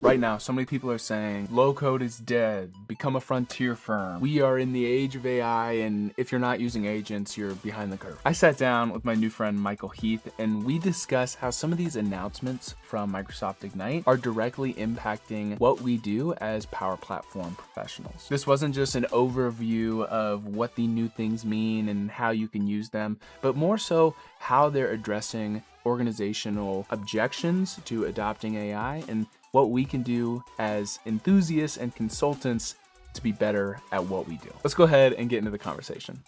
Right now, so many people are saying low code is dead, become a frontier firm. We are in the age of AI, and if you're not using agents, you're behind the curve. I sat down with my new friend Michael Heath, and we discussed how some of these announcements from Microsoft Ignite are directly impacting what we do as Power Platform professionals. This wasn't just an overview of what the new things mean and how you can use them, but more so how they're addressing organizational objections to adopting AI and what we can do as enthusiasts and consultants to be better at what we do. Let's go ahead and get into the conversation.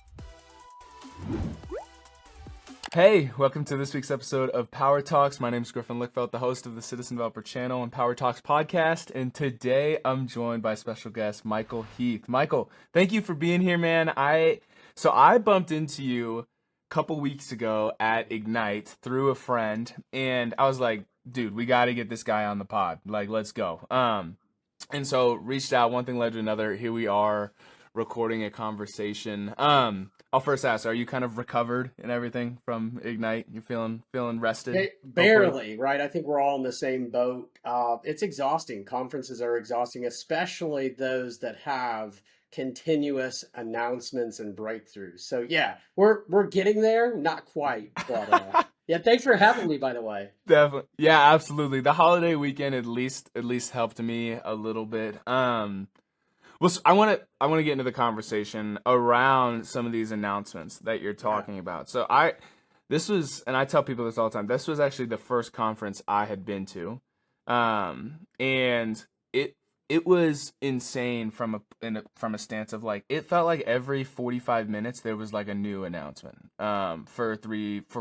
Hey, welcome to this week's episode of Power Talks. My name is Griffin Lickfeld, the host of the Citizen Developer Channel and Power Talks podcast, and today I'm joined by special guest Michael Heath. Michael, thank you for being here, man. I bumped into you a couple weeks ago at Ignite through a friend, and I was like, dude, we got to get this guy on the pod. Like, let's go. And so reached out, one thing led to another. Here we are recording a conversation. I'll first ask, are you kind of recovered and everything from Ignite? You feeling rested, hopefully? Barely, right? I think we're all in the same boat. It's exhausting. Conferences are exhausting, especially those that have continuous announcements and breakthroughs. So yeah, we're getting there, not quite, but yeah. Thanks for having me, by the way. Definitely. Yeah, absolutely. The holiday weekend at least helped me a little bit. Well, so I want to get into the conversation around some of these announcements that you're Yeah. talking about. So this was, and I tell people this all the time. This was actually the first conference I had been to, and it was insane from a stance of like it felt like every 45 minutes there was like a new announcement, for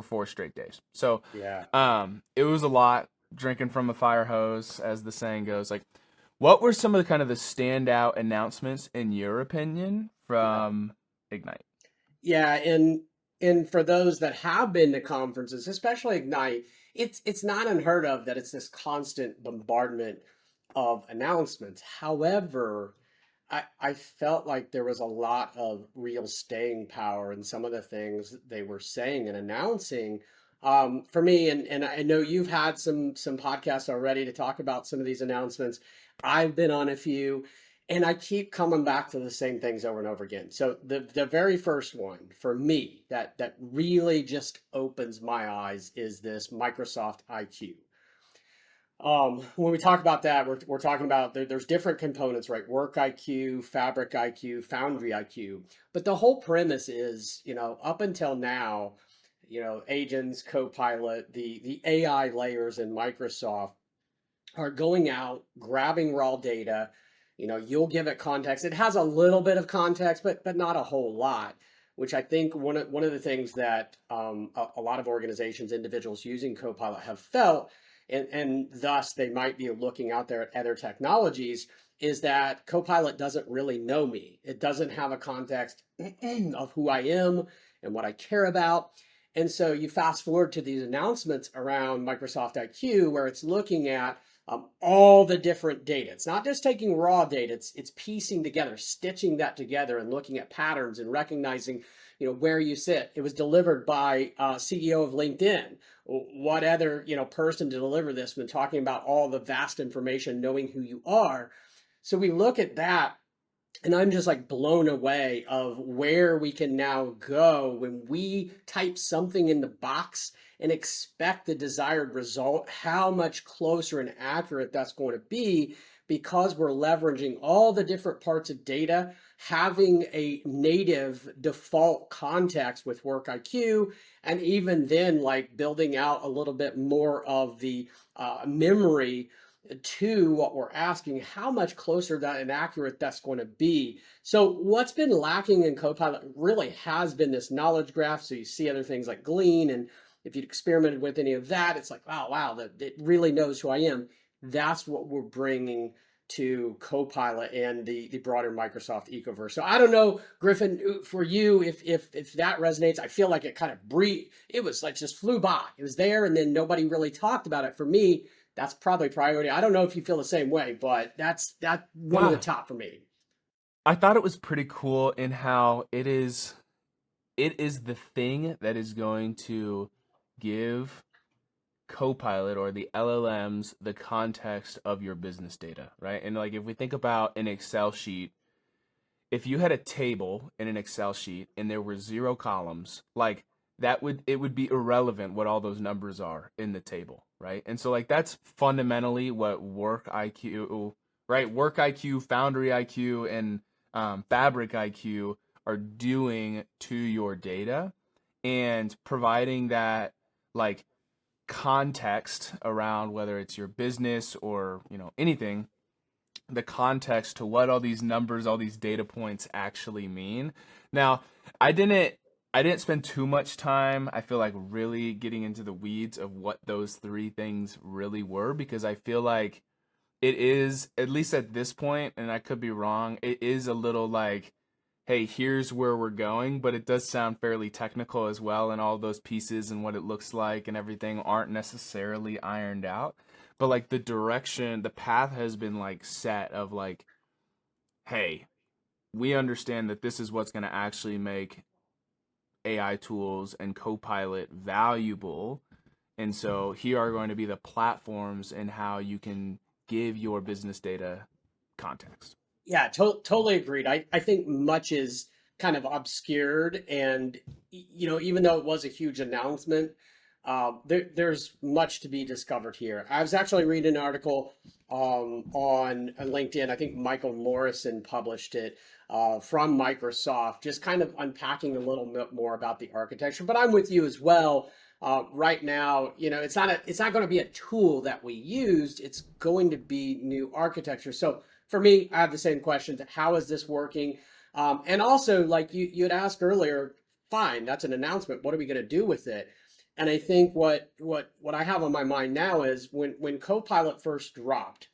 4 straight days. So, Yeah. it was a lot drinking from a fire hose, as the saying goes. Like, what were some of the kind of the standout announcements in your opinion Yeah. from Ignite? Yeah, and for those that have been to conferences, especially Ignite, it's not unheard of that it's this constant bombardment of announcements. However, I felt like there was a lot of real staying power in some of the things they were saying and announcing. For me, and I know you've had some podcasts already to talk about some of these announcements. I've been on a few, and I keep coming back to the same things over and over again. So the very first one for me that really just opens my eyes is this Microsoft IQ. When we talk about that, we're talking about there's different components, right? Work IQ, Fabric IQ, Foundry IQ. But the whole premise is, up until now, agents, Copilot, the AI layers in Microsoft are going out, grabbing raw data. You'll give it context. It has a little bit of context, but not a whole lot. Which I think one of the things that a lot of organizations, individuals using Copilot have felt, and thus they might be looking out there at other technologies, is that Copilot doesn't really know me. It doesn't have a context of who I am and what I care about. And so you fast forward to these announcements around Microsoft IQ, where it's looking at all the different data. It's not just taking raw data, it's piecing together, stitching that together and looking at patterns and recognizing, where you sit. It was delivered by CEO of LinkedIn. What other, person to deliver this when talking about all the vast information, knowing who you are. So we look at that, and I'm just like blown away of where we can now go when we type something in the box and expect the desired result, how much closer and accurate that's going to be, because we're leveraging all the different parts of data, having a native default context with Work IQ, and even then like building out a little bit more of the memory to what we're asking, how much closer that and accurate that's going to be. So what's been lacking in Copilot really has been this knowledge graph. So you see other things like Glean, and if you'd experimented with any of that, it's like, oh, wow, that it really knows who I am. That's what we're bringing to Copilot and the broader Microsoft ecoverse. So I don't know, Griffin, for you, if that resonates. I feel like it kind of it was like just flew by. It was there, and then nobody really talked about it. For me, that's probably priority. I don't know if you feel the same way, but that's one of the Yeah, top for me. I thought it was pretty cool in how it is the thing that is going to give Copilot or the LLMs the context of your business data, right? And like if we think about an Excel sheet, if you had a table in an Excel sheet and there were 0 columns, like it would be irrelevant what all those numbers are in the table, right? And so like that's fundamentally what work IQ, right? Work IQ, Foundry IQ, and Fabric IQ are doing to your data and providing that like context around whether it's your business or anything, the context to what all these numbers, all these data points actually mean. Now, I didn't I didn't spend too much time, I feel like, really getting into the weeds of what those three things really were, because I feel like it is, at least at this point, and I could be wrong, it is a little like, hey, here's where we're going, but it does sound fairly technical as well, and all those pieces and what it looks like and everything aren't necessarily ironed out. But like the direction, the path has been like set of like, hey, we understand that this is what's going to actually make AI tools and Copilot valuable. And so here are going to be the platforms and how you can give your business data context. Yeah, totally agreed. I think much is kind of obscured, and even though it was a huge announcement, there's much to be discovered here. I was actually reading an article on LinkedIn. I think Michael Morrison published it from Microsoft, just kind of unpacking a little bit more about the architecture. But I'm with you as well. Right now, it's not going to be a tool that we used. It's going to be new architecture. So for me, I have the same questions. How is this working? And also, like you had asked earlier, fine, that's an announcement. What are we going to do with it? And I think what I have on my mind now is when Copilot first dropped,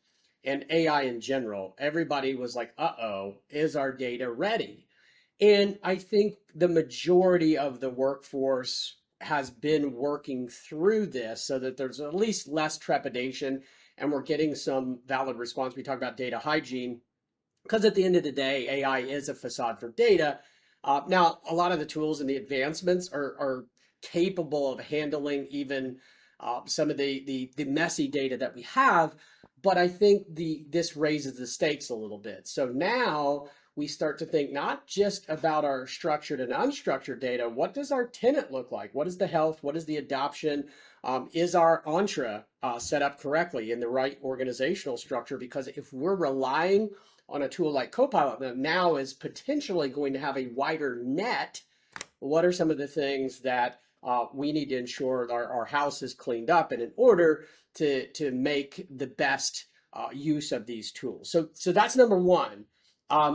and AI in general, everybody was like, "Uh-oh, is our data ready?" And I think the majority of the workforce has been working through this so that there's at least less trepidation and we're getting some valid response. We talk about data hygiene because at the end of the day, AI is a facade for data. Now, a lot of the tools and the advancements are capable of handling even some of the messy data that we have. But I think this raises the stakes a little bit. So now we start to think not just about our structured and unstructured data. What does our tenant look like? What is the health? What is the adoption? Is our Entra set up correctly in the right organizational structure? Because if we're relying on a tool like Copilot that now is potentially going to have a wider net, what are some of the things that we need to ensure our house is cleaned up and in order to make the best use of these tools? So that's number one.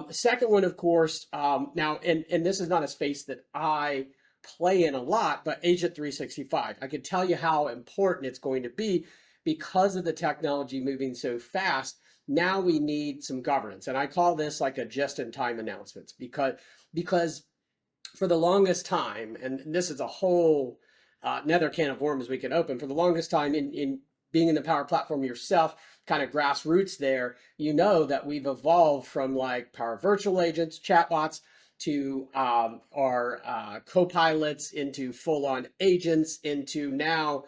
Second one, of course, now, and this is not a space that I play in a lot, but Agent 365. I can tell you how important it's going to be because of the technology moving so fast. Now we need some governance, and I call this like a just-in-time announcements because for the longest time, and this is a whole another can of worms we can open. For the longest time in being in the Power Platform yourself, kind of grassroots there, that we've evolved from like Power Virtual Agents, chatbots, to our co-pilots, into full-on agents, into now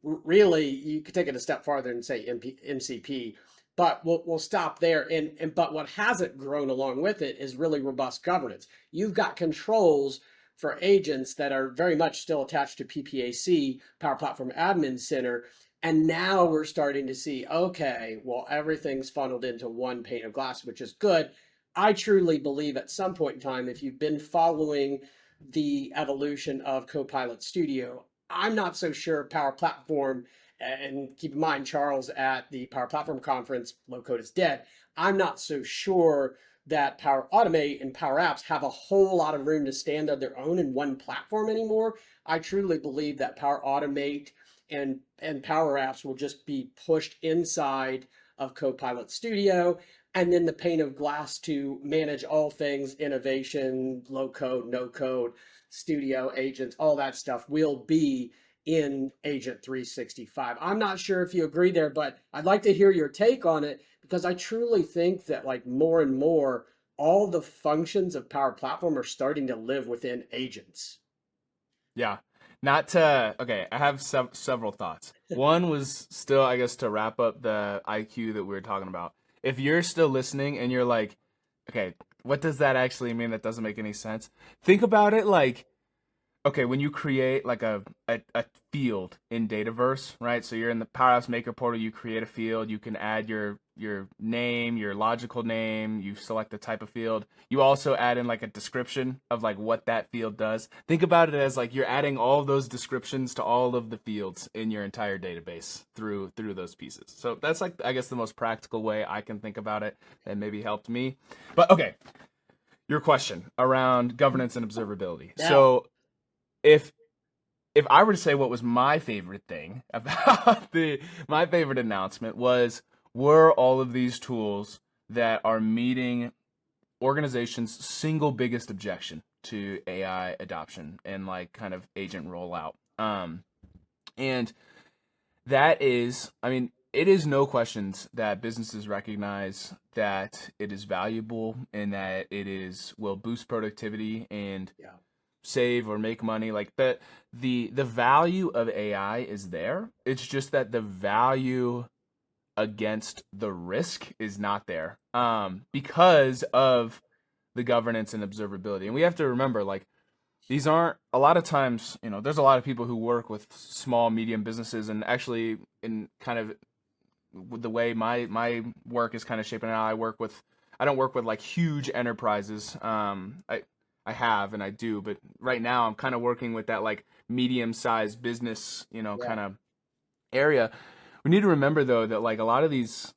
really you could take it a step farther and say MCP. But we'll stop there. But what hasn't grown along with it is really robust governance. You've got controls for agents that are very much still attached to PPAC, Power Platform Admin Center. And now we're starting to see, okay, well, everything's funneled into one pane of glass, which is good. I truly believe at some point in time, if you've been following the evolution of Copilot Studio, I'm not so sure Power Platform, and keep in mind, Charles, at the Power Platform Conference, low code is dead. I'm not so sure that Power Automate and Power Apps have a whole lot of room to stand on their own in one platform anymore. I truly believe that Power Automate and Power Apps will just be pushed inside of Copilot Studio, and then the pane of glass to manage all things innovation, low code, no code, studio agents, all that stuff will be in Agent 365. I'm not sure if you agree there, but I'd like to hear your take on it because I truly think that like more and more, all the functions of Power Platform are starting to live within agents. Yeah. not to, okay, I have several thoughts. One was still, I guess, to wrap up the IQ that we were talking about. If you're still listening and you're like, okay, what does that actually mean? That doesn't make any sense. Think about it like, okay, when you create like a field in Dataverse, right? So you're in the Powerhouse Maker portal, you create a field, you can add your name, your logical name, you select the type of field. You also add in like a description of like what that field does. Think about it as like you're adding all of those descriptions to all of the fields in your entire database through those pieces. So that's like I guess the most practical way I can think about it and maybe helped me. But okay, your question around governance and observability. Yeah. So if if I were to say what was my favorite thing about the my favorite announcement was were all of these tools that are meeting organizations' single biggest objection to AI adoption and like kind of agent rollout. And that is, I mean, it is no questions that businesses recognize that it is valuable and that it is will boost productivity and Yeah. save or make money. Like the value of AI is there. It's just that the value against the risk is not there because of the governance and observability. And we have to remember like these aren't a lot of times, there's a lot of people who work with small, medium businesses and actually in kind of with the way my work is kind of shaping out, I don't work with like huge enterprises. I have and I do, but right now I'm kind of working with that like medium-sized business, Yeah. kind of area. We need to remember though that like a lot of these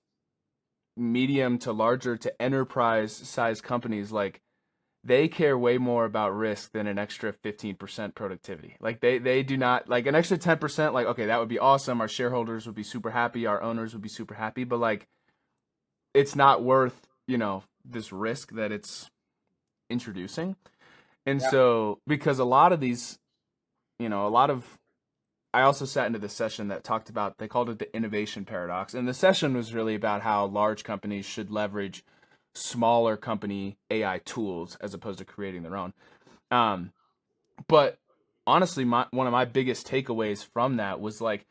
medium to larger to enterprise size companies like they care way more about risk than an extra 15% productivity. Like they do not like an extra 10%, like, okay, that would be awesome. Our shareholders would be super happy. Our owners would be super happy, but like, it's not worth, this risk that it's introducing. And Yeah. so, because a lot of these, a lot of, I also sat into the session that talked about, they called it the innovation paradox. And the session was really about how large companies should leverage smaller company AI tools as opposed to creating their own. Um, But honestly, one of my biggest takeaways from that was like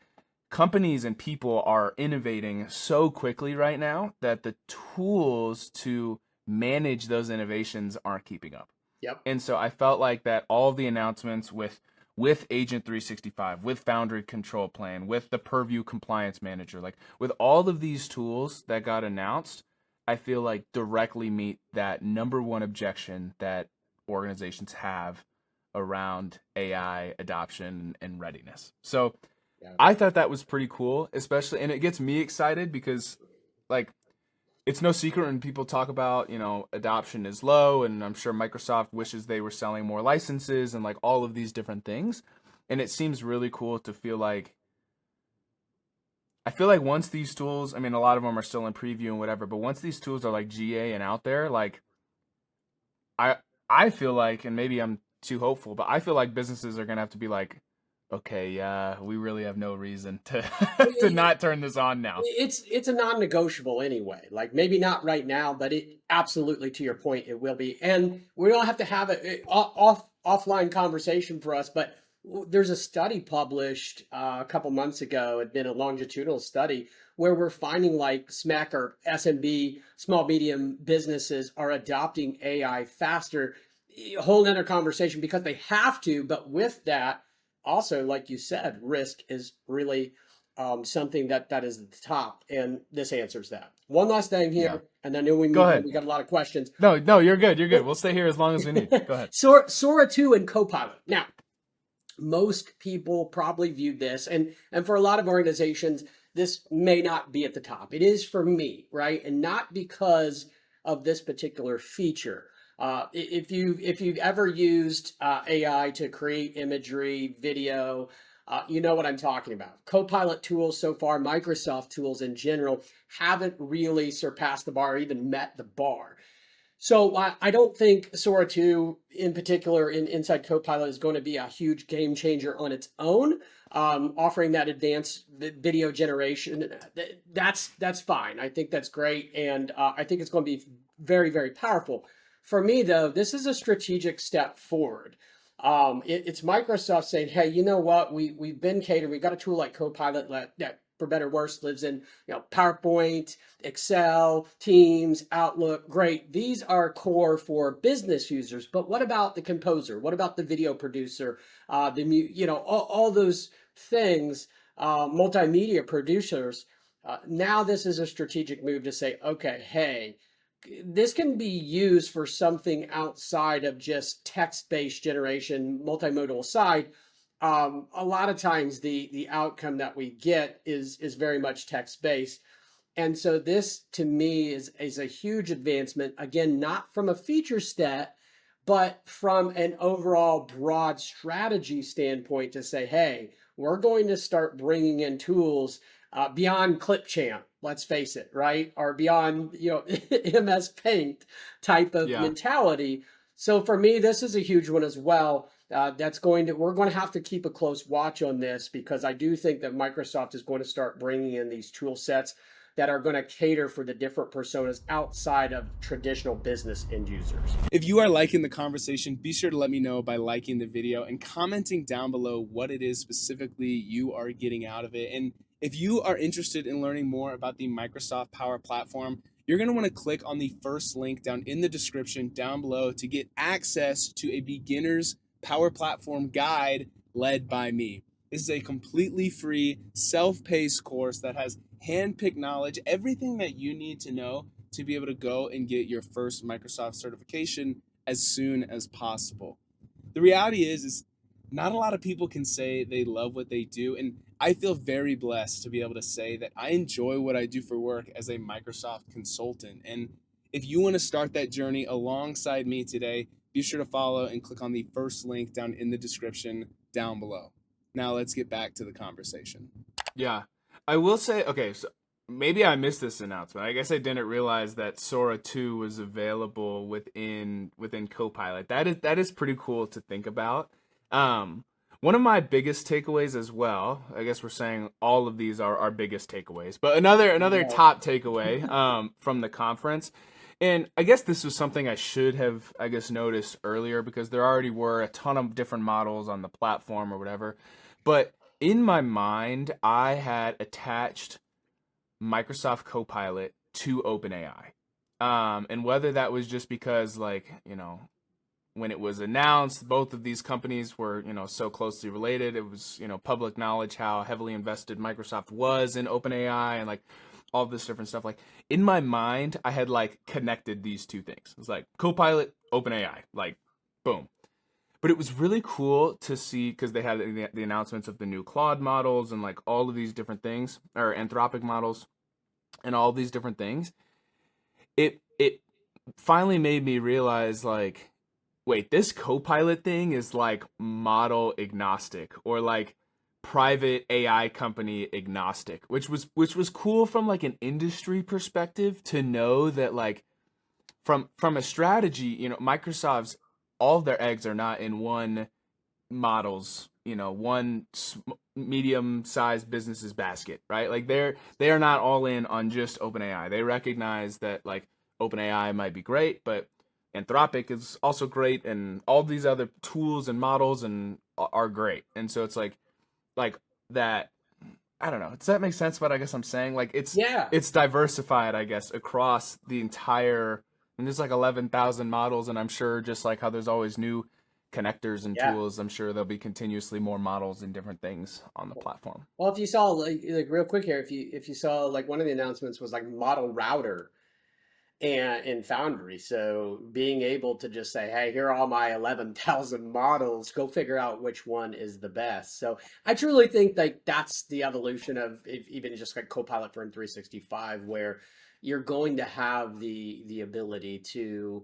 companies and people are innovating so quickly right now that the tools to manage those innovations aren't keeping up. Yep. And so I felt like that all of the announcements with Agent 365, with Foundry Control Plan, with the Purview Compliance Manager, like with all of these tools that got announced, I feel like directly meet that number one objection that organizations have around AI adoption and readiness. So Yeah. I thought that was pretty cool, especially, and it gets me excited because, like, it's no secret when people talk about, adoption is low, and I'm sure Microsoft wishes they were selling more licenses and like all of these different things. And it seems really cool to feel like, I feel like once these tools, I mean, a lot of them are still in preview and whatever, but once these tools are like GA and out there, like, I I feel like, and maybe I'm too hopeful, but I feel like businesses are gonna have to be like, okay, yeah, we really have no reason to to not turn this on now. It's a non-negotiable anyway. Like maybe not right now, but it absolutely, to your point, it will be. And we don't have to have offline conversation for us. But there's a study published a couple months ago. It'd been a longitudinal study where we're finding like SMEC or SMB, small medium businesses are adopting AI faster. A whole nother conversation because they have to. But with that, also, like you said, risk is really something that is at the top, and this answers that. One last thing Yeah. here, and I know we Go move on. ahead. We got a lot of questions. No, no, you're good. You're good. We'll stay here as long as we need. Go ahead. Sora 2 and Copilot. Now, most people probably viewed this, and for a lot of organizations, this may not be at the top. It is for me, right? And not because of this particular feature. If you've ever used AI to create imagery, video, you know what I'm talking about. Copilot tools so far, Microsoft tools in general, haven't really surpassed the bar or even met the bar. So I don't think Sora 2 in particular inside Copilot is going to be a huge game changer on its own. Offering that advanced video generation, that's fine. I think that's great, and I think it's going to be very, very powerful. For me, though, this is a strategic step forward. It's Microsoft saying, "Hey, you know what? We've been catered. We've got a tool like Copilot that, for better or worse, lives in PowerPoint, Excel, Teams, Outlook. Great. These are core for business users. But what about the composer? What about the video producer? All those things, multimedia producers. Now this is a strategic move to say, okay, hey, this can be used for something outside of just text-based generation, multimodal aside. A lot of times the outcome that we get is very much text-based. And so this to me is a huge advancement, again, not from a feature set, but from an overall broad strategy standpoint to say, hey, we're going to start bringing in tools beyond Clipchamp, let's face it, right? Or beyond, MS Paint type of Yeah. mentality. So for me, this is a huge one as well. We're going to have to keep a close watch on this, because I do think that Microsoft is going to start bringing in these tool sets that are going to cater for the different personas outside of traditional business end users. If you are liking the conversation, be sure to let me know by liking the video and commenting down below what it is specifically you are getting out of it. And if you are interested in learning more about the Microsoft Power Platform, you're going to want to click on the first link down in the description down below to get access to a beginner's Power Platform guide led by me. This is a completely free, self-paced course that has hand-picked knowledge, everything that you need to know to be able to go and get your first Microsoft certification as soon as possible. The reality is not a lot of people can say they love what they do, and I feel very blessed to be able to say that I enjoy what I do for work as a Microsoft consultant. And if you want to start that journey alongside me today, be sure to follow and click on the first link down in the description down below. Now let's get back to the conversation. Yeah. I will say, okay, so maybe I missed this announcement. I guess I didn't realize that Sora 2 was available within Copilot. That is pretty cool to think about. One of my biggest takeaways as well, I guess we're saying all of these are our biggest takeaways, but another Yeah. top takeaway from the conference, and I guess this was something I should have, I guess, noticed earlier, because there already were a ton of different models on the platform or whatever. But in my mind, I had attached Microsoft Copilot to OpenAI. And whether that was just because, like, when it was announced, both of these companies were, so closely related. It was, public knowledge how heavily invested Microsoft was in OpenAI and like all this different stuff. Like in my mind, I had like connected these two things. It was like Copilot, OpenAI, like boom. But it was really cool to see, because they had the announcements of the new Claude models and like all of these different things, or Anthropic models and all these different things. It finally made me realize, like, wait, this Copilot thing is like model agnostic, or like private AI company agnostic, which was cool from like an industry perspective to know that, like, from a strategy, Microsoft's, all of their eggs are not in one models, one medium sized business's basket, right? Like they are not all in on just OpenAI. They recognize that, like, OpenAI might be great, but Anthropic is also great, and all these other tools and models and are great. And so it's like that. I don't know. Does that make sense? What I guess I'm saying, like, Yeah. it's diversified, I guess, across the entire. And there's like 11,000 models, and I'm sure, just like how there's always new connectors and Yeah. tools, I'm sure there'll be continuously more models and different things on the platform. Well, if you saw like real quick here, if you saw, like, one of the announcements was like model router and in Foundry. So being able to just say, hey, here are all my 11,000 models, go figure out which one is the best. So I truly think like that's the evolution of even just like Copilot for M365, where you're going to have the ability to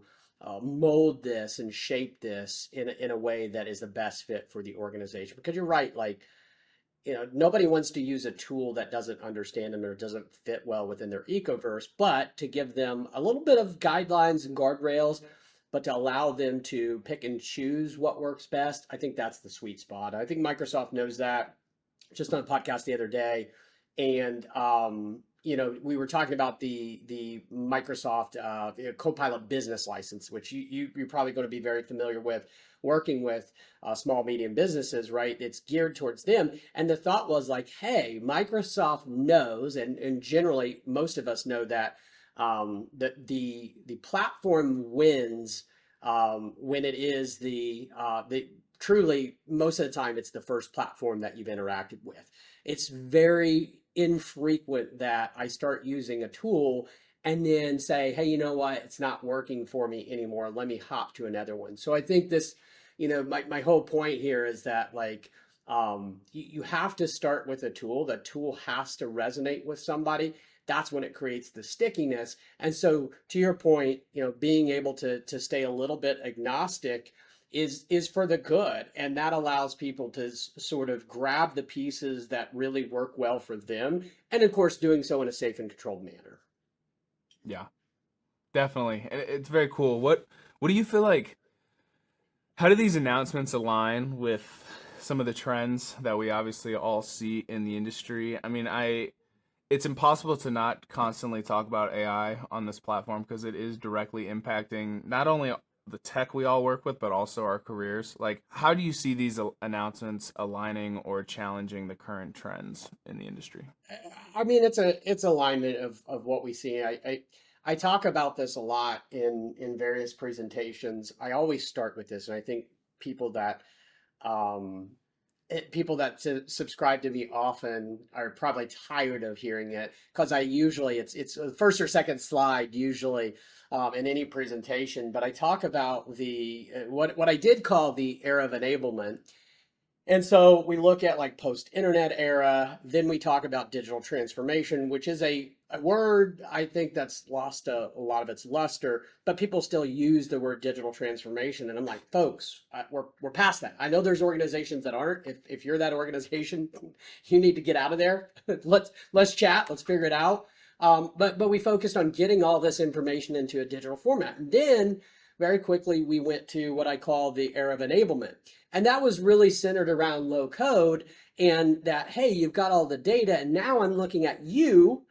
mold this and shape this in a way that is the best fit for the organization. Because you're right, like, nobody wants to use a tool that doesn't understand them or doesn't fit well within their ecoverse, but to give them a little bit of guidelines and guardrails, but to allow them to pick and choose what works best, I think that's the sweet spot. I think Microsoft knows that. Just on a podcast the other day, and we were talking about the Microsoft Copilot business license, which you're probably going to be very familiar with, working with small medium businesses, right? It's geared towards them, and the thought was like, hey, Microsoft knows, and generally most of us know that that the platform wins when it is the truly, most of the time it's the first platform that you've interacted with. It's very infrequent that I start using a tool and then say, hey, you know what? It's not working for me anymore. Let me hop to another one. So I think this, my whole point here is that like you have to start with a tool. The tool has to resonate with somebody. That's when it creates the stickiness. And so to your point, being able to stay a little bit agnostic is for the good, and that allows people to sort of grab the pieces that really work well for them, and of course doing so in a safe and controlled manner. Yeah, definitely. And it's very cool. What do you feel like? How do these announcements align with some of the trends that we obviously all see in the industry? I mean, it's impossible to not constantly talk about AI on this platform because it is directly impacting not only the tech we all work with, but also our careers. Like, how do you see these announcements aligning or challenging the current trends in the industry? I mean, it's alignment of what we see. I talk about this a lot in various presentations. I always start with this, and I think people that um, people that subscribe to me often are probably tired of hearing it, because I usually it's the first or second slide usually in any presentation. But I talk about the what I did call the era of enablement. And so we look at like post-internet era, then we talk about digital transformation, which is a word I think that's lost a lot of its luster, but people still use the word digital transformation. And I'm like, folks, we're past that. I know there's organizations that aren't. If you're that organization, you need to get out of there. Let's chat. Let's figure it out. But we focused on getting all this information into a digital format. And then very quickly we went to what I call the era of enablement. And that was really centered around low code, and that, hey, you've got all the data, and now I'm looking at you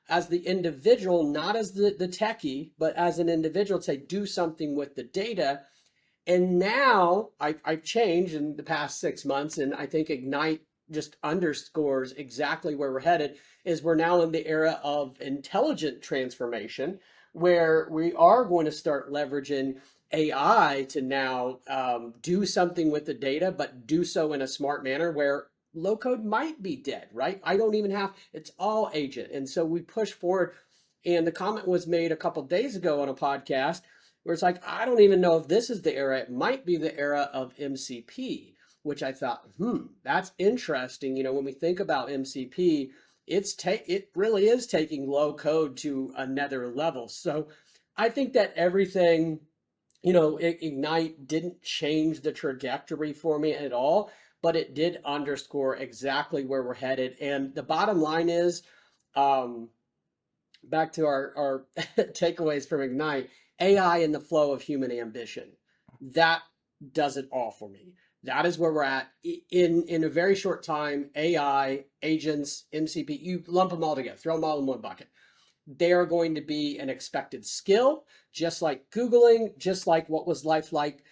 as the individual, not as the techie, but as an individual to say, do something with the data. And now I've changed in the past 6 months, and I think Ignite just underscores exactly where we're headed, is we're now in the era of intelligent transformation, where we are going to start leveraging AI to now do something with the data, but do so in a smart manner where low code might be dead, right? I don't even have, it's all agent. And so we push forward. And the comment was made a couple of days ago on a podcast where it's like, I don't even know if this is the era. It might be the era of MCP, which I thought, that's interesting. When we think about MCP, it really is taking low code to another level. So I think that everything, Ignite didn't change the trajectory for me at all, but it did underscore exactly where we're headed. And the bottom line is, um, back to our takeaways from Ignite, AI in the flow of human ambition. That does it all for me. That is where we're at in a very short time. AI, agents, MCP, you lump them all together, throw them all in one bucket. They are going to be an expected skill, just like Googling, just like what was life like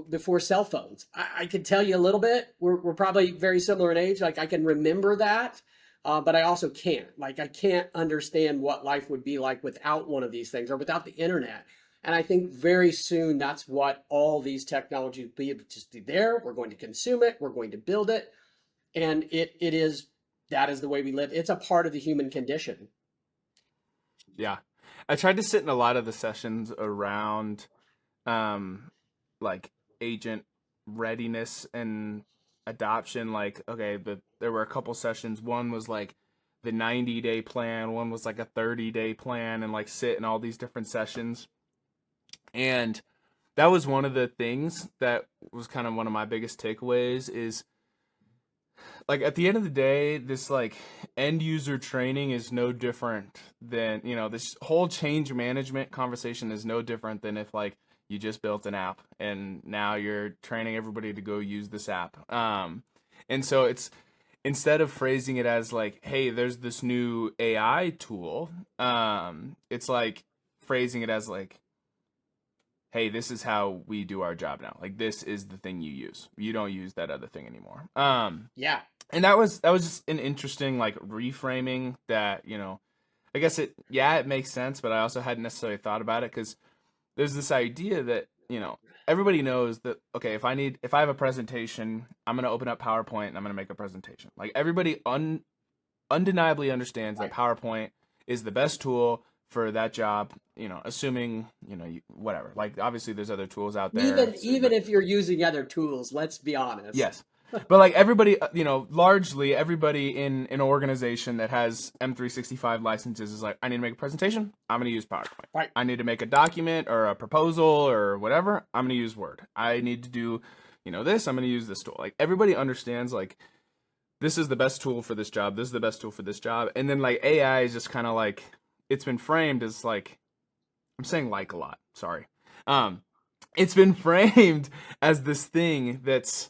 before cell phones. I can tell you a little bit. We're probably very similar in age. Like I can remember that, but I also can't. Like I can't understand what life would be like without one of these things or without the internet. And I think very soon that's what all these technologies will be. Just be there. We're going to consume it. We're going to build it, and it is, that is the way we live. It's a part of the human condition. Yeah. I tried to sit in a lot of the sessions around um like agent readiness and adoption. Like, okay, there were a couple sessions. One was like the 90-day plan, one was like a 30-day plan, and like sit in all these different sessions. And that was one of the things that was kind of one of my biggest takeaways is like at the end of the day, this like end user training is no different than, this whole change management conversation is no different than if like you just built an app and now you're training everybody to go use this app. And so instead of phrasing it as like, hey, there's this new AI tool, it's like phrasing it as like, hey, this is how we do our job now. Like this is the thing you use. You don't use that other thing anymore. Yeah. And that was just an interesting like reframing that, I guess it makes sense, but I also hadn't necessarily thought about it because there's this idea that, everybody knows that, okay, if I have a presentation, I'm going to open up PowerPoint and I'm going to make a presentation. Like everybody undeniably understands that Right. PowerPoint is the best tool for that job, assuming, whatever. Like obviously there's other tools out there, Even but if you're using other tools, let's be honest. yes. But like everybody, largely everybody in an organization that has M365 licenses is like, I need to make a presentation. I'm going to use PowerPoint. Right. I need to make a document or a proposal or whatever. I'm going to use Word. I need to do, this. I'm going to use this tool. Like everybody understands like this is the best tool for this job. This is the best tool for this job. And then like AI is just kind of like, it's been framed as like, I'm saying like a lot. Sorry. It's been framed as this thing that's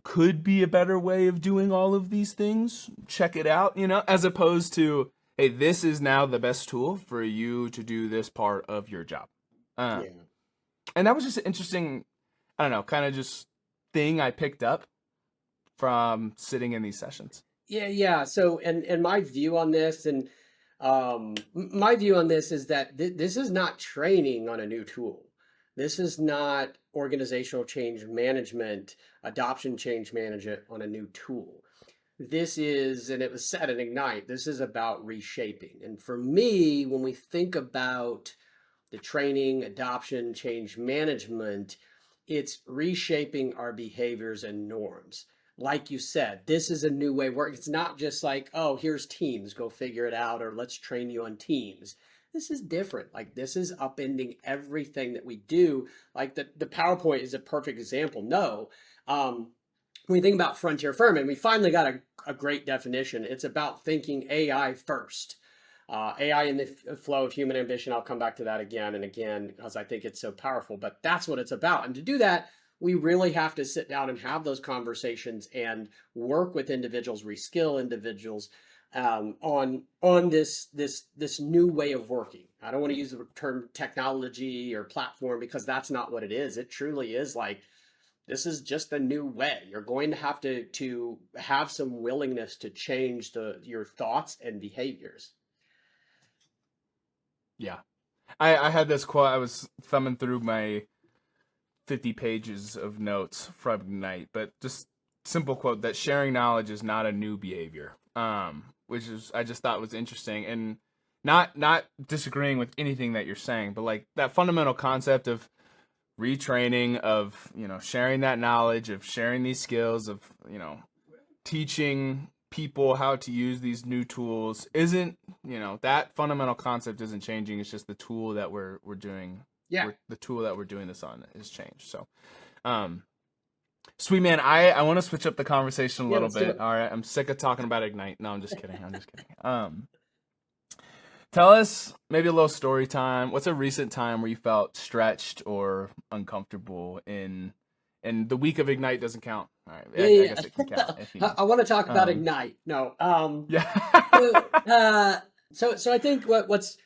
could be a better way of doing all of these things. Check it out, as opposed to, hey, this is now the best tool for you to do this part of your job. Yeah. And that was just an interesting, I don't know, kind of just thing I picked up from sitting in these sessions. Yeah. So, and my view on this, and my view on this is that this is not training on a new tool. This is not organizational change management, adoption change management on a new tool. This is, and it was said in Ignite, this is about reshaping. And for me, when we think about the training, adoption, change management, it's reshaping our behaviors and norms. Like you said, this is a new way of working. It's not just like, oh, here's Teams, go figure it out, or let's train you on Teams. This is different. Like this is upending everything that we do. Like the PowerPoint is a perfect example. No, when you think about frontier firm, and we finally got a great definition. It's about thinking AI first. AI in the flow of human ambition. I'll come back to that again and again because I think it's so powerful, but that's what it's about. And to do that, we really have to sit down and have those conversations and work with individuals, reskill individuals on this new way of working. I don't want to use the term technology or platform because that's not what it is. It truly is like this is just a new way. You're going to have to have some willingness to change your thoughts and behaviors. Yeah. I had this quote. I was thumbing through my 50 pages of notes from Ignite, but just simple quote that sharing knowledge is not a new behavior, which is I just thought was interesting, and not disagreeing with anything that you're saying, but like that fundamental concept of retraining, of sharing that knowledge, of sharing these skills, of teaching people how to use these new tools isn't that fundamental concept isn't changing. It's just the tool that we're doing. Yeah. The tool that we're doing this on is changed. So, sweet man, I want to switch up the conversation a little bit. All right, I'm sick of talking about Ignite. No, I'm just kidding. Tell us maybe a little story time. What's a recent time where you felt stretched or uncomfortable in the week of Ignite doesn't count. All right. Yeah. I guess it can count. If you I want to talk about Ignite. No. Yeah. So I think what's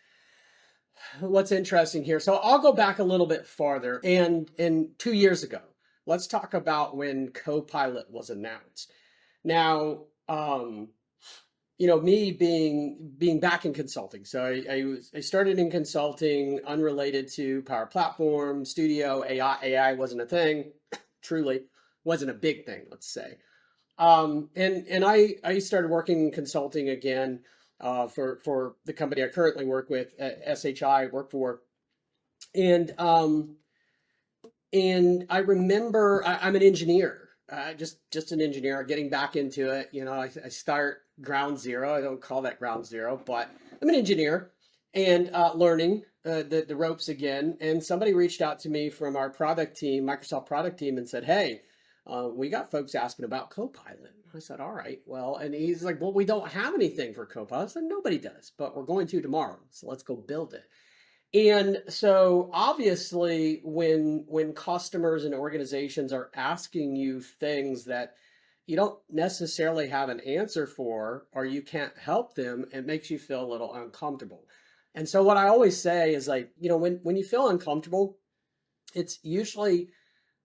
interesting here. So I'll go back a little bit farther, and 2 years ago, let's talk about when Copilot was announced. Now, me being back in consulting. So I started in consulting unrelated to Power Platform, Studio, AI wasn't a thing, truly wasn't a big thing, let's say. And I started working in consulting again for the company I currently work with, SHI, work for. And I remember I'm an engineer, just an engineer getting back into it. I start ground zero. I don't call that ground zero, but I'm an engineer and learning the ropes again. And somebody reached out to me from our product team, Microsoft product team, and said, "Hey, we got folks asking about Copilot." I said, "All right, well," and he's like, "Well, we don't have anything for Copilot." I said, "Nobody does, but we're going to tomorrow. So let's go build it." And so obviously when customers and organizations are asking you things that you don't necessarily have an answer for, or you can't help them, it makes you feel a little uncomfortable. And so what I always say is like, when you feel uncomfortable, it's usually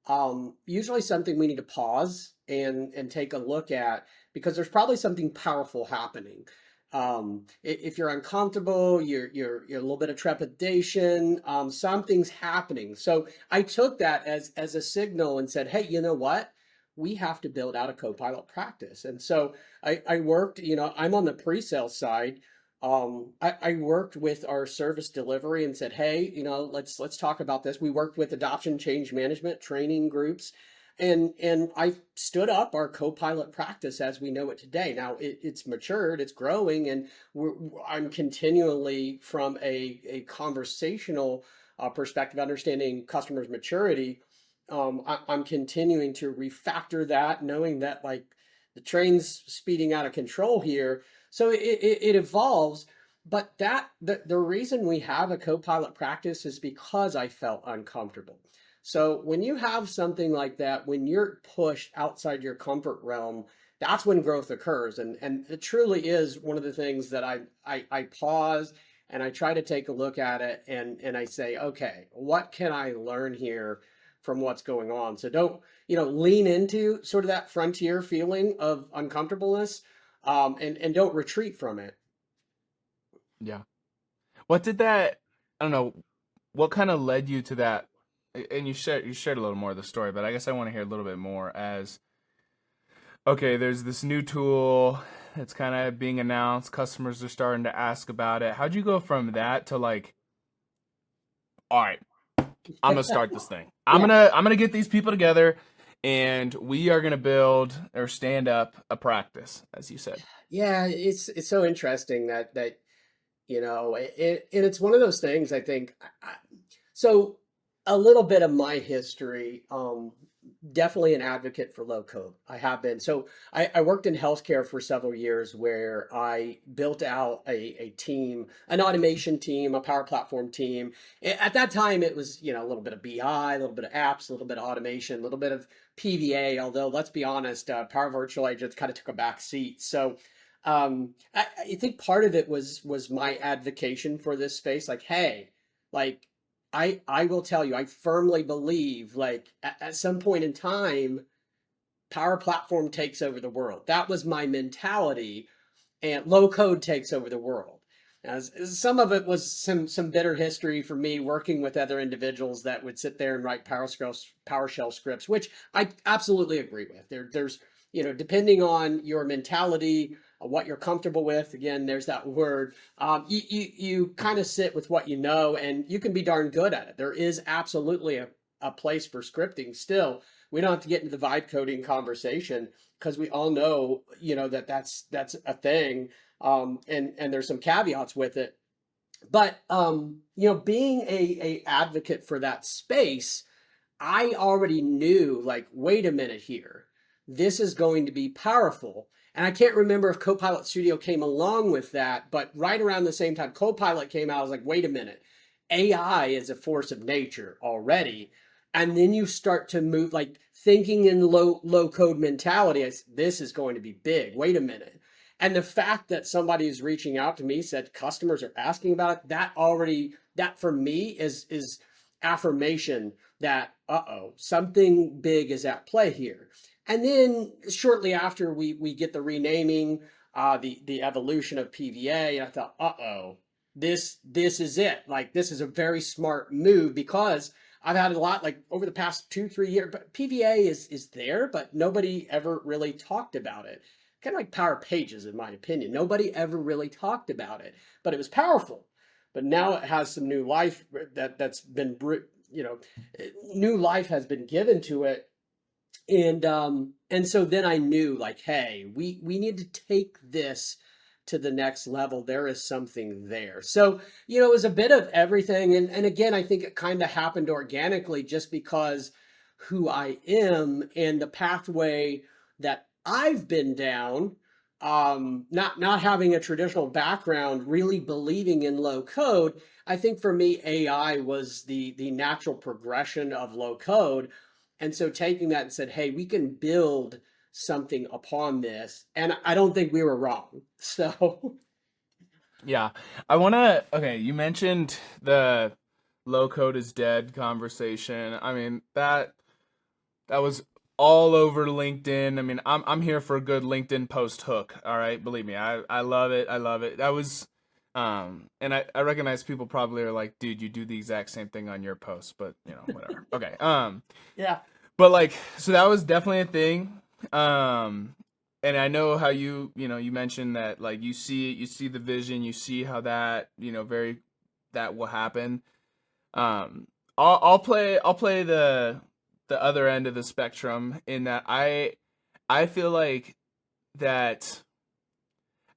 something we need to pause and take a look at, because there's probably something powerful happening. If you're uncomfortable, you're a little bit of trepidation, something's happening. So I took that as a signal and said, hey, you know what? We have to build out a Copilot practice. And so I worked, I'm on the pre-sale side. I worked with our service delivery and said, hey, let's talk about this. We worked with adoption change management training groups, and I stood up our Copilot practice as we know it today. Now it's matured, it's growing, and I'm continually from a conversational perspective, understanding customers' maturity. I'm continuing to refactor that, knowing that like the train's speeding out of control here, so it evolves. But the reason we have a Copilot practice is because I felt uncomfortable. So when you have something like that, when you're pushed outside your comfort realm, that's when growth occurs. And it truly is one of the things that I pause and I try to take a look at it, and I say, okay, what can I learn here from what's going on? So don't, lean into sort of that frontier feeling of uncomfortableness, and don't retreat from it. Yeah. What did that? I don't know. What kind of led you to that? And you shared a little more of the story, but I guess I want to hear a little bit more. As okay, there's this new tool. It's kind of being announced. Customers are starting to ask about it. How'd you go from that to like, all right, I'm gonna start this thing. I'm Yeah. gonna I'm gonna get these people together, and we are gonna build or stand up a practice, as you said. Yeah, it's so interesting that and it's one of those things I think. So a little bit of my history, definitely an advocate for low code. I have been. So I worked in healthcare for several years where I built out a team, an automation team, a power platform team. At that time, it was, a little bit of BI, a little bit of apps, a little bit of automation, a little bit of PVA, although let's be honest, Power Virtual Agents kind of took a back seat. So I think part of it was my advocacy for this space. Like, hey, like I will tell you, I firmly believe like at some point in time, Power Platform takes over the world. That was my mentality, and low code takes over the world. As some of it was some bitter history for me working with other individuals that would sit there and write PowerShell scripts, which I absolutely agree with. There's depending on your mentality, what you're comfortable with. Again, there's that word. You kind of sit with what you know, and you can be darn good at it. There is absolutely a place for scripting still. We don't have to get into the vibe coding conversation because we all know, that's a thing. And there's some caveats with it. But being a advocate for that space, I already knew, like, wait a minute here. This is going to be powerful. And I can't remember if Copilot Studio came along with that, but right around the same time Copilot came out, I was like, wait a minute. AI is a force of nature already. And then you start to move, like thinking in low code mentality. This is going to be big. Wait a minute. And the fact that somebody is reaching out to me, said customers are asking about it, that for me is affirmation that something big is at play here. And then shortly after we get the renaming, the evolution of PVA, and I thought, this is it. Like, this is a very smart move, because I've had a lot, like over the past 2-3 years, but PVA is there, but nobody ever really talked about it. Kind of like Power Pages, in my opinion. Nobody ever really talked about it, but it was powerful. But now it has some new life that's been, new life has been given to it. And so then I knew, like, hey, we need to take this to the next level. There is something there. So, it was a bit of everything. And again, I think it kind of happened organically, just because who I am and the pathway that I've been down, not having a traditional background, really believing in low code. I think for me, AI was the natural progression of low code. And so taking that and said, hey, we can build something upon this, and I don't think we were wrong. So Yeah. I want to, okay, you mentioned the low code is dead conversation. I mean, that was all over LinkedIn. I mean, I'm here for a good LinkedIn post hook, all right? Believe me. I love it. I love it. That was and I recognize people probably are like, "Dude, you do the exact same thing on your post," but, whatever. Okay. yeah, But like, so that was definitely a thing. Um, and I know how you mentioned that like you see the vision, you see how that, very that will happen. Um, I'll play the other end of the spectrum in that I feel like that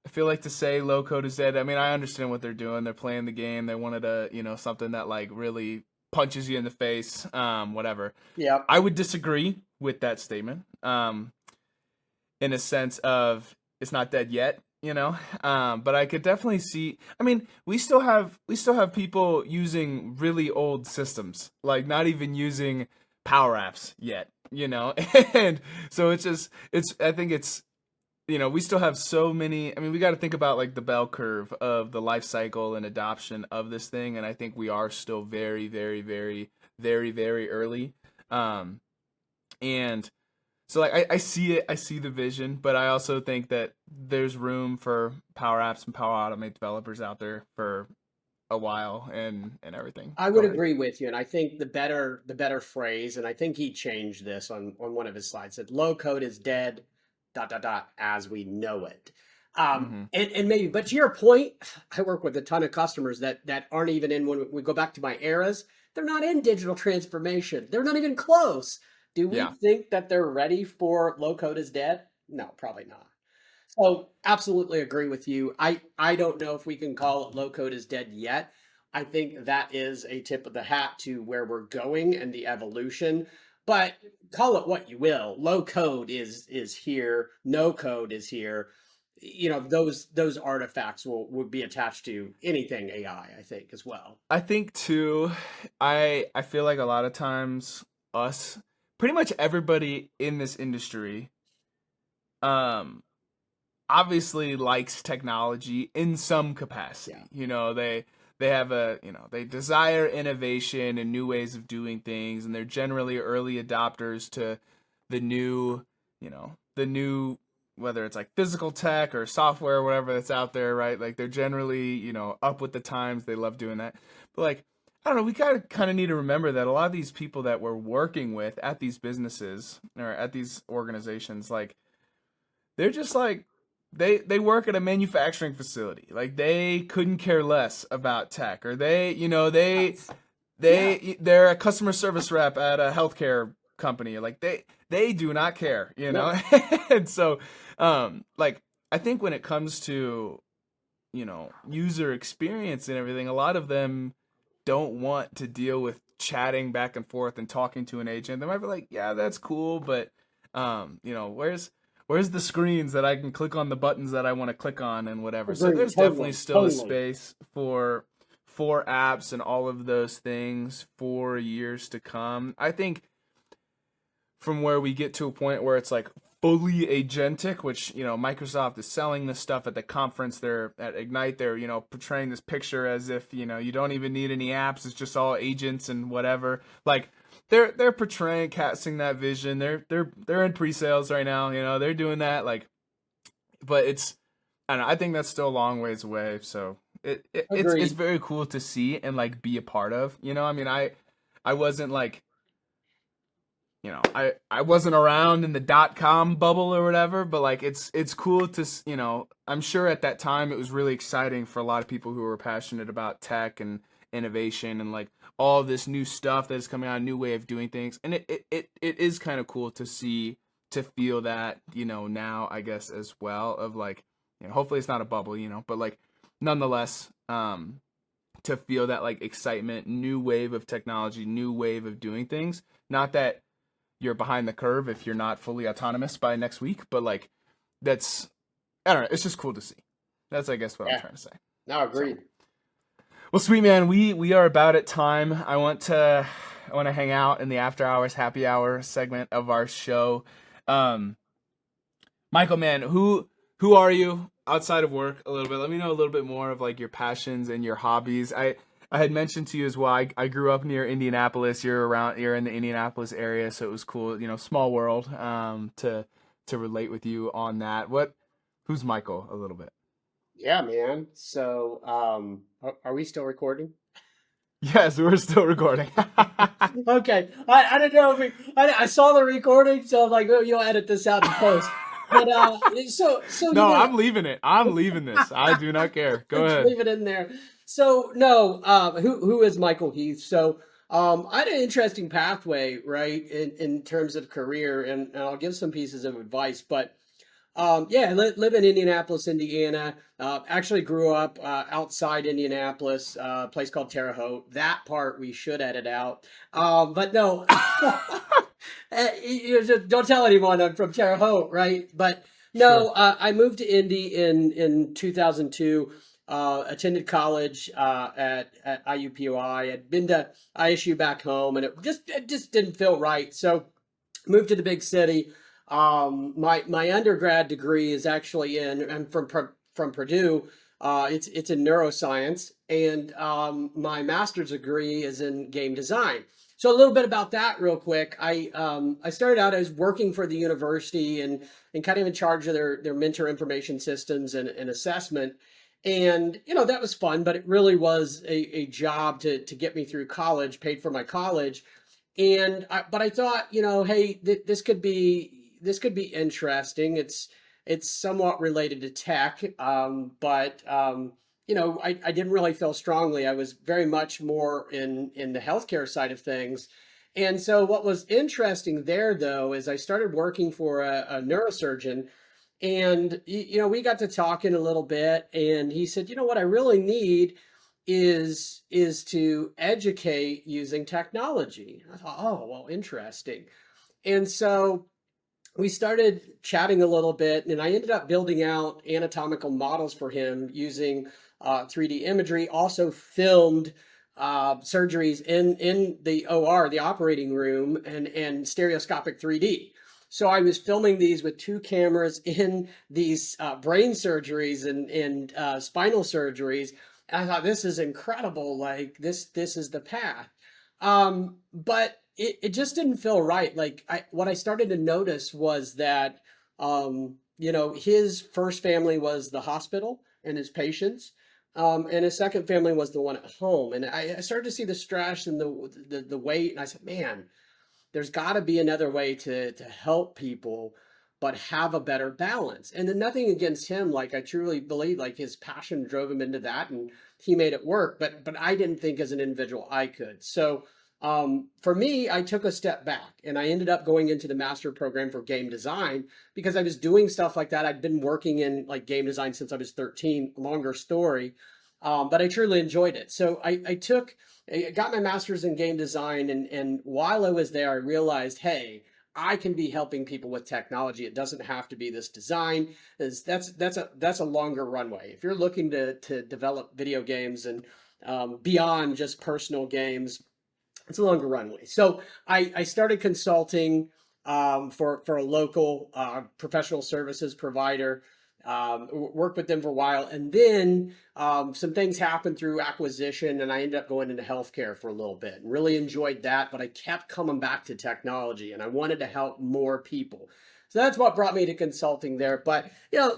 I feel like to say low code is dead. I mean, I understand what they're doing. They're playing the game. They wanted a, something that like really punches you in the face, whatever. yeah. I would disagree with that statement, in a sense of it's not dead yet, but I could definitely see. I mean, we still have people using really old systems, like not even using Power Apps yet, and so it's just it's. I think it's we still have so many. I mean, we got to think about like the bell curve of the life cycle and adoption of this thing, and I think we are still very, very, very, very, very early. Um, and so like I see it, I see the vision, but I also think that there's room for Power Apps and Power Automate developers out there for a while and everything. I Go would ahead. agree with you, and I think the better phrase, and I think he changed this on one of his slides. Said low code is dead, dot dot dot, as we know it. Mm-hmm. And maybe, but to your point, I work with a ton of customers that aren't even in. When we go back to my eras, they're not in digital transformation. They're not even close. Do we Yeah. think that they're ready for low code is dead? No, probably not. So absolutely agree with you. I don't know if we can call it low code is dead yet. I think that is a tip of the hat to where we're going and the evolution. But call it what you will. Low code is here. No code is here. Those artifacts will be attached to anything AI, I think, as well. I think too, I feel like a lot of times us, pretty much everybody in this industry, um, obviously likes technology in some capacity. Yeah. They have they desire innovation and new ways of doing things, and they're generally early adopters to the new, the new, whether it's like physical tech or software or whatever that's out there, right? Like they're generally, up with the times. They love doing that. But like I don't know, we kind of need to remember that a lot of these people that we're working with at these businesses or at these organizations, like they're just like they work at a manufacturing facility. Like they couldn't care less about tech, or That's, yeah. they're a customer service rep at a healthcare company. Like they do not care, Nope. and so like I think when it comes to user experience and everything, a lot of them don't want to deal with chatting back and forth and talking to an agent. They might be like, yeah, that's cool, but where's the screens that I can click on the buttons that I want to click on and whatever. So Agree. there's definitely Totally. still a Totally. space for apps and all of those things for years to come. I think from where we get to a point where it's like fully agentic, which Microsoft is selling this stuff at the conference. They're at Ignite. They're portraying this picture as if you don't even need any apps. It's just all agents and whatever. Like they're portraying, casting that vision. They're in pre-sales right now. They're doing that. Like, but I don't know. I think that's still a long ways away. So it's Agreed. very cool to see and like be a part of. I mean, I wasn't like I wasn't around in the .com bubble or whatever, but like it's cool to I'm sure at that time it was really exciting for a lot of people who were passionate about tech and innovation and like all this new stuff that is coming out, a new way of doing things, and it is kind of cool to see, to feel that now I guess as well, of like hopefully it's not a bubble, but like nonetheless, to feel that like excitement, new wave of technology, new wave of doing things. Not that you're behind the curve if you're not fully autonomous by next week, but like that's, I don't know, it's just cool to see. That's, I guess, what I'm Yeah. trying to say. No, So agreed. well, sweet man, we are about at time. I want to hang out in the after hours happy hour segment of our show. um Michael, man, who are you outside of work a little bit? Let me know a little bit more of like your passions and your hobbies. I had mentioned to you as well. I grew up near Indianapolis. You're in the Indianapolis area, so it was cool. Small world. To relate with you on that. Who's Michael a little bit? Yeah, man. So, are we still recording? Yes, we're still recording. Okay. I don't know if I saw the recording, so I'm like, oh, you'll edit this out in post. But so No, I'm leaving it. I'm leaving this. I do not care. Go let's ahead. leave it in there. So no, who is Michael Heath? So I had an interesting pathway, right, in terms of career, and I'll give some pieces of advice. But yeah, live in Indianapolis, Indiana. Actually grew up outside Indianapolis, a place called Terre Haute. That part we should edit out. But no, don't tell anyone I'm from Terre Haute, right? But no, Sure. I moved to Indy in 2002. Attended college at IUPUI. Had been to ISU back home, and it just didn't feel right. So moved to the big city. My undergrad degree is actually I'm from Purdue. It's in neuroscience, and my master's degree is in game design. So a little bit about that, real quick. I started out as working for the university and kind of in charge of their mentor information systems and assessment. And that was fun, but it really was a job to get me through college, paid for my college. But I thought, hey, this could be interesting. It's somewhat related to tech, but I didn't really feel strongly. I was very much more in the healthcare side of things. And so what was interesting there, though, is I started working for a neurosurgeon, and we got to talking a little bit, and he said, what I really need is to educate using technology. I thought, oh, well, interesting. And so we started chatting a little bit, and I ended up building out anatomical models for him using 3D imagery. Also filmed surgeries in the OR, the operating room, and stereoscopic 3D. So I was filming these with two cameras in these brain surgeries and spinal surgeries. And I thought, this is incredible. Like this is the path. But it just didn't feel right. Like what I started to notice was that his first family was the hospital and his patients. And his second family was the one at home. And I started to see the stress and the weight. And I said, man, there's got to be another way to help people, but have a better balance. And then nothing against him. Like I truly believe like his passion drove him into that, and he made it work. But I didn't think as an individual I could. So for me, I took a step back, and I ended up going into the master program for game design because I was doing stuff like that. I'd been working in like game design since I was 13. Longer story, but I truly enjoyed it. So I got my master's in game design, and while I was there, I realized, hey, I can be helping people with technology. It doesn't have to be this design. That's a longer runway. If you're looking to develop video games and beyond just personal games, it's a longer runway. So I started consulting for a local professional services provider. Worked with them for a while, and then some things happened through acquisition, and I ended up going into healthcare for a little bit. And really enjoyed that, but I kept coming back to technology, and I wanted to help more people. So that's what brought me to consulting there. But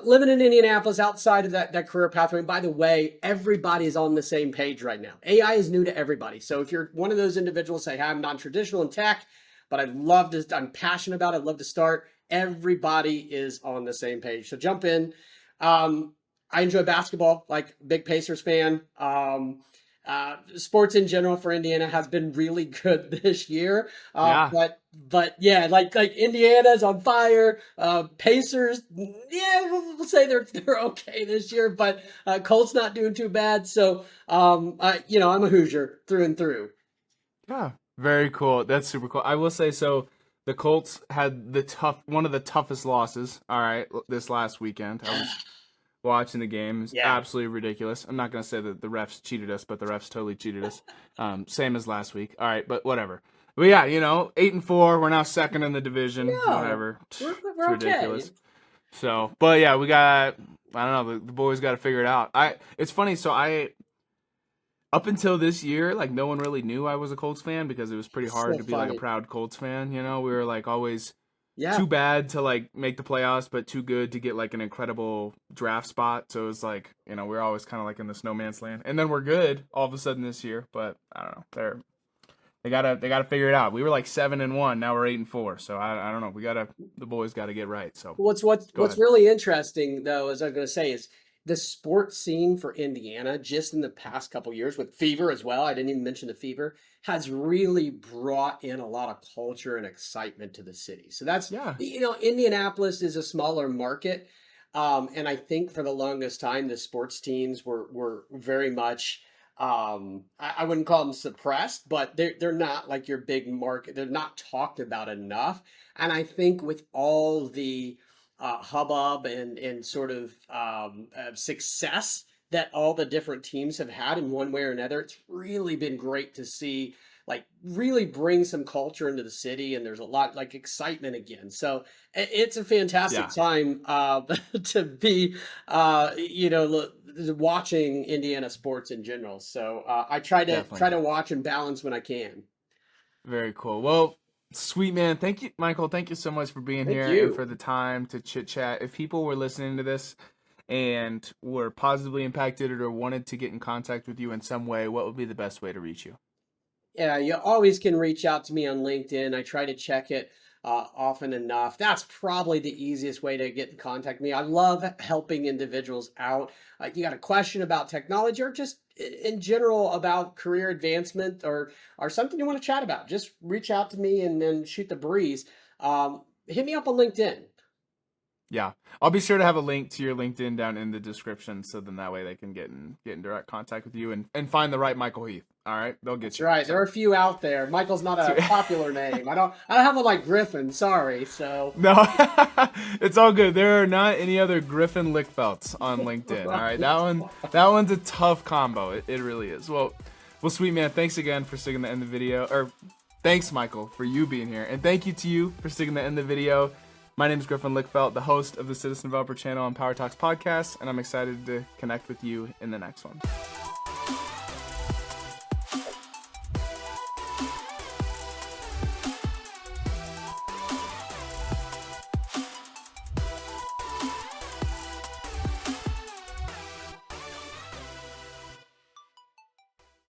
living in Indianapolis, outside of that career pathway. And by the way, everybody is on the same page right now. AI is new to everybody. So if you're one of those individuals, say, hey, I'm non-traditional in tech, but I'm passionate about it, I'd love to start. Everybody is on the same page. So jump in. I enjoy basketball, like big Pacers fan. Sports in general for Indiana has been really good this year. Yeah. But yeah, like Indiana's on fire. Pacers, yeah, we'll say they're okay this year, but Colts not doing too bad. So I'm a Hoosier through and through. Yeah. Very cool. That's super cool. I will say so. The Colts had one of the toughest losses. All right, this last weekend. I was watching the game. It was Yeah. absolutely ridiculous. I'm not gonna say that the refs cheated us, but the refs totally cheated us. Same as last week. All right, but whatever. But yeah, 8-4. We're now second in the division. No, Whatever. we're It's we're okay. ridiculous. So, but yeah, I don't know, the boys got to figure it out. It's funny. So up until this year, like no one really knew I was a Colts fan because it was pretty hard So to be like a funny. proud Colts fan. You know, we were like always Yeah. too bad to like make the playoffs, but too good to get like an incredible draft spot. So it was like, you know, we're always kind of like in this no man's land. And then we're good all of a sudden this year, but I don't know. They gotta figure it out. We were like 7-1, now we're 8-4. So I don't know. The boys gotta get right. So go What's ahead. really interesting though, as I'm going to say, is the sports scene for Indiana just in the past couple years with Fever as well. I didn't even mention the Fever has really brought in a lot of culture and excitement to the city. So that's, Yeah, Indianapolis is a smaller market, and I think for the longest time the sports teams were very much. I wouldn't call them suppressed, but they're not like your big market. They're not talked about enough. And I think with all the hubbub and sort of success that all the different teams have had in one way or another, it's really been great to see like really bring some culture into the city, and there's a lot like excitement again. So it's a fantastic yeah, time to be watching Indiana sports in general. So I definitely. try to watch and balance when I can. Very cool. Well, sweet man. Thank you, Michael. Thank you so much for being Thank here and for you. the time to chit chat. If people were listening to this and were positively impacted or wanted to get in contact with you in some way, what would be the best way to reach you? Yeah, you always can reach out to me on LinkedIn. I try to check it often enough. That's probably the easiest way to get in contact with me. I love helping individuals out. You got a question about technology or just in general about career advancement or something you want to chat about, just reach out to me and then shoot the breeze. Hit me up on LinkedIn. Yeah, I'll be sure to have a link to your LinkedIn down in the description, so then that way they can get in direct contact with you and find the right Michael Heath. All right, they'll get That's you. right. There are So a few out there. Michael's not a popular name. I don't have one like Griffin. Sorry. So. no, it's all good. There are not any other Griffin Lickfelts on LinkedIn. All right, that one's a tough combo. It really is. Well, sweet man. Thanks again for sticking the end of the video. Or thanks, Michael, for you being here, and thank you to you for sticking the end of the video. My name is Griffin Lickfelt, the host of the Citizen Developer channel on Power Talks podcast, and I'm excited to connect with you in the next one.